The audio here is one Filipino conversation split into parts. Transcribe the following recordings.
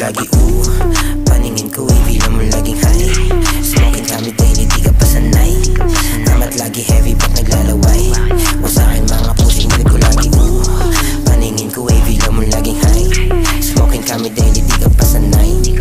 lagi paningin ko wavy lang mo laging high. Smoking kami daily di ka pa sanay. Amat lagi heavy pag naglalaway. O sa'kin mga pusing mood ko lagi paningin ko wavy lang mo laging high. Smoking kami daily di ka pa sanay.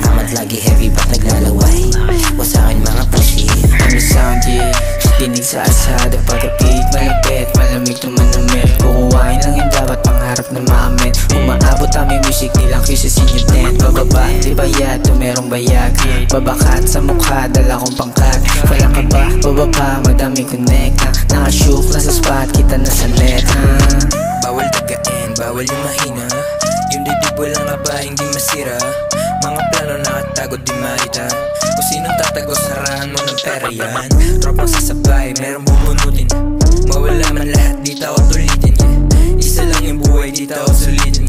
Amat lagi heavy pag naglalaway. O sa'kin mga pusing. Kami sound yeah, dinig sa asada. Pagkapit malapit, malamig tumanamit. Kukuhain lang yung dapat pangarap na makamit. Umaabot aming music nilang kisa sinyo tent. Bababa, di bayad, merong bayag. Babakat sa mukha, dala kong pangkat. Wala ka ba? Bababa, madaming connect. Nakashook na sa spot, kita na sa net. Bawal dagain, bawal yung mahina. Yung dibdib walang aba, hindi masira. Mga plano nakatago di makita. Kung sinong tatago, sarahan mo ng pera yan. Tropang sasabay, merong bubunutin. Mawala man lahat, di tao tulitin. Isa lang yung buhay, di tao sulitin.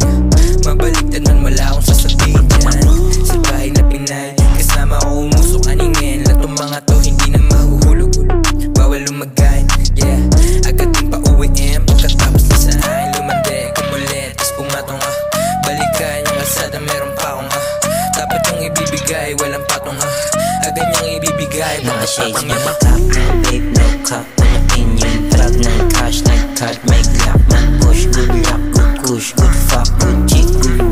Mabaliktad man, wala akong sasabihin yan. Sa bahay na Pinay, kasama ko umusok aningin. Latong mga to, hindi na mahuhulog. Bawal lumagay, yeah. Agad din pa uwiin, pagkatapos na sa akin lumande, kumulit, tas pumatong balikan yung kalsada, meron pa akong dapat yung ibibigay, walang patong agad yung ibibigay, mga shades, mga top, no babe, no cup. Ano opinion, drag ng cash, nag-cut, make lap, mag-push. Good luck, good kush, good fuck, good chick, good